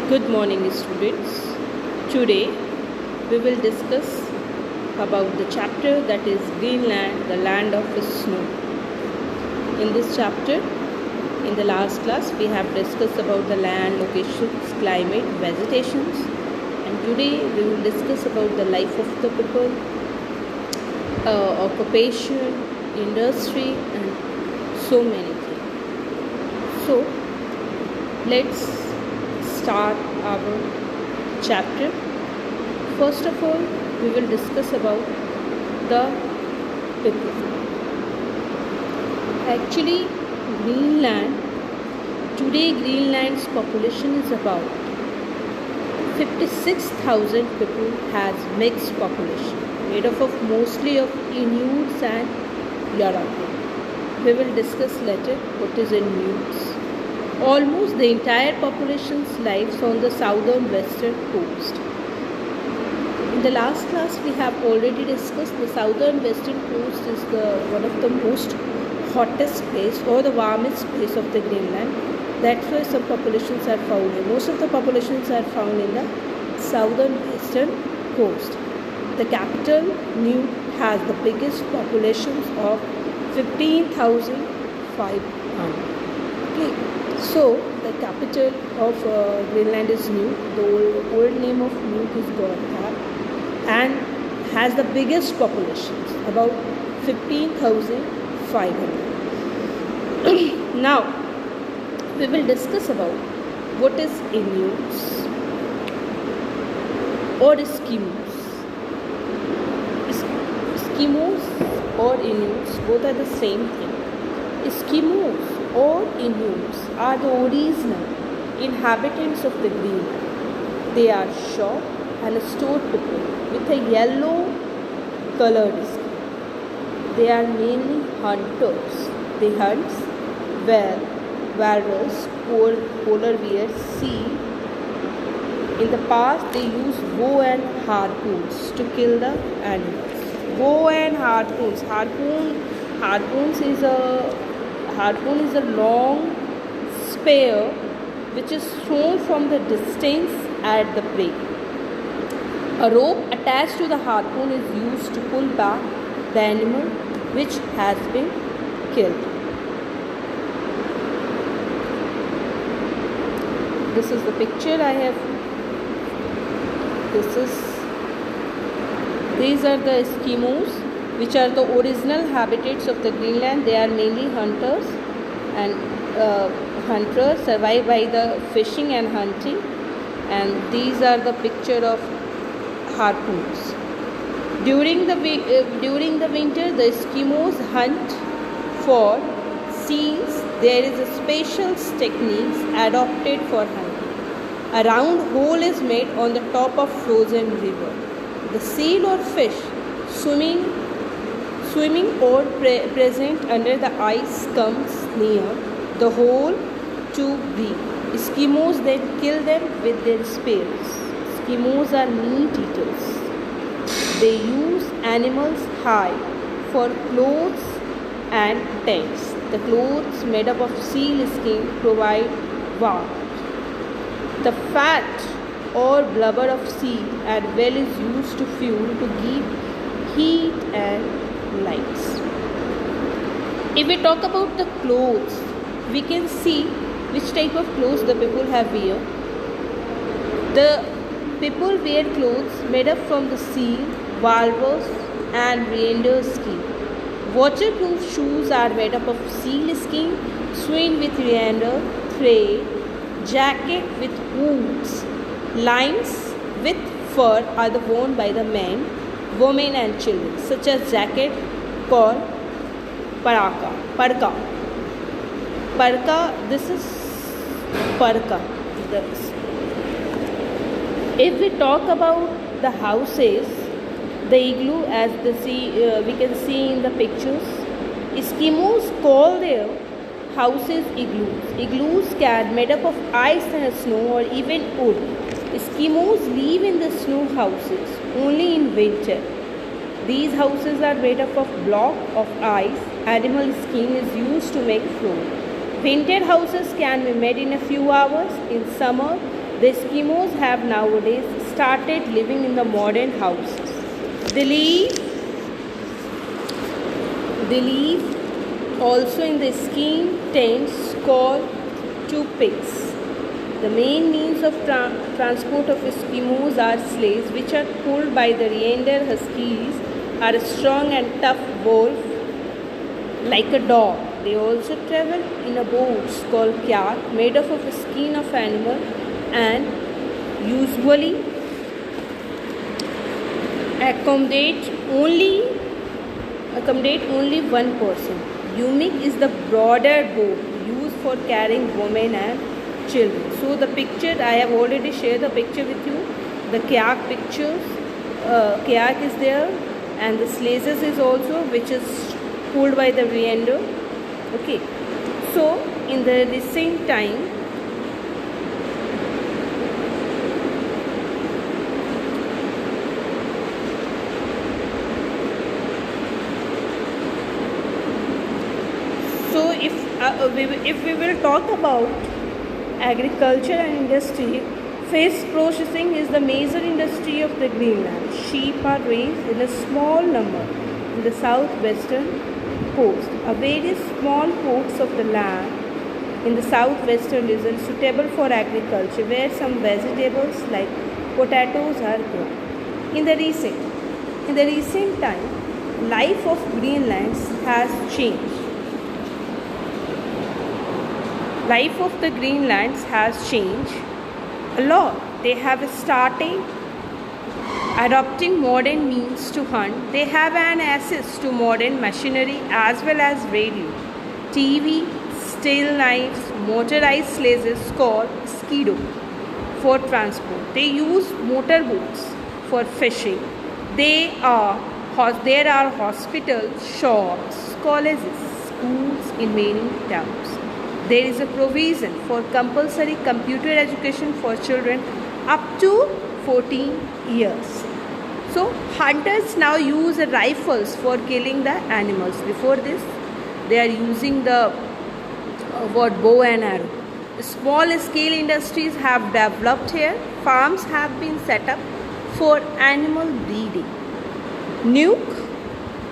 Good morning, students. Today we will discuss about the chapter that is Greenland, the land of the snow. In this chapter, in the last class, we have discussed about the land, locations, climate, vegetations, and today we will discuss about the life of the people, occupation, industry, and so many things. So, let's start our chapter. First of all, we will discuss about the people. Actually, Greenland's population is about 56,000 people, has mixed population made up of mostly of Inuits and Yurok. We will discuss later what is Inuits. Almost the entire population lives on the southern western coast. In the last class, we have already discussed the southern western coast is one of the most hottest place or the warmest place of the Greenland. That's why some populations are found here. Most of the populations are found in the southern western coast. The capital, Nuuk, has the biggest populations of 15,500. Okay. So, the capital of Greenland is Nuuk. The old name of Nuuk is Gorkhar, and has the biggest populations, about 15,500. Now, we will discuss about what is Inuits or Eskimos. Eskimos or Inuits, both are the same thing. Eskimos or Inuits are the original inhabitants of the Greenland. They are short and stout people with a yellow colored skin. They are mainly hunters. They hunt whale, walrus, polar bears, seal. In the past, they used bow and harpoons to kill the animals. Bow and harpoons. Harpoon is a long spear which is thrown from the distance at the prey. A rope attached to the harpoon is used to pull back the animal which has been killed. This is the picture I have. These are the Eskimos, which are the original habitats of the Greenland. They are mainly hunters and survive by the fishing and hunting. And these are the picture of harpoons. During the winter, the Eskimos hunt for seals. There is a special techniques adopted for hunting. A round hole is made on the top of frozen river. The seal or fish swimming or present under the ice comes near the hole to breathe. Eskimos then kill them with their spears. Eskimos are meat eaters. They use animals' hide for clothes and tents. The clothes made up of seal skin provide warmth. The fat or blubber of seal and whale is used to fuel to give heat and lights. If we talk about the clothes, we can see which type of clothes the people have wear. The people wear clothes made up from the seal, walrus and reindeer skin. Waterproof shoes are made up of seal skin, sewn with reindeer thread, jacket with wounds, lines with fur are worn by the men, women and children, such as jacket called parka. This is parka. If we talk about the houses, the igloo, as we can see in the pictures, Eskimos call their houses igloos. Igloos can made up of ice and snow or even wood. Eskimos live in the snow houses only in winter. These houses are made up of block of ice. Animal skin is used to make floor. Painted houses can be made in a few hours. In summer, The Eskimos have nowadays started living in the modern houses. They live also in the skiing tents called tupiks. The main means of transport of Eskimos are sleighs, which are pulled by the reindeer. Huskies are a strong and tough wolf like a dog. They also travel in a boats called kyak, made up of a skin of animal and usually accommodate only one person. Yumik is the broader boat used for carrying women and children. So the picture, I have already shared the picture with you. The kayak pictures, kayak is there, and the sleighs is also, which is pulled by the reindeer. Okay, so in the recent time, so if we will talk about agriculture and industry, fish processing is the major industry of the Greenland. Sheep are raised in a small number in the southwestern coast. A very small ports of the land in the southwestern region suitable for agriculture, where some vegetables like potatoes are grown. In the recent time, life of Greenland has changed. Life of the Greenlands has changed a lot. They have started adopting modern means to hunt. They have an access to modern machinery as well as radio, TV, steel knives, motorized sledges called skido for transport. They use motorboats for fishing. There are hospitals, shops, colleges, schools in many towns. There is a provision for compulsory computer education for children up to 14 years. So hunters now use rifles for killing the animals. Before this, they are using the bow and arrow. Small scale industries have developed here. Farms have been set up for animal breeding. Nuuk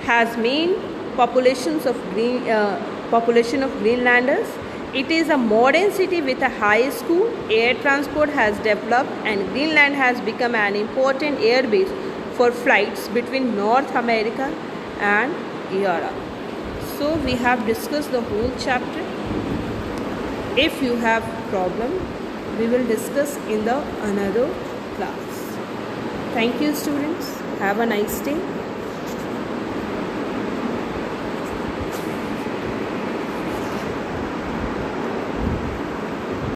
has main population of Greenlanders. It is a modern city with a high school. Air transport has developed, and Greenland has become an important air base for flights between North America and Europe. So we have discussed the whole chapter. If you have problem, we will discuss in the another class. Thank you, students. Have a nice day.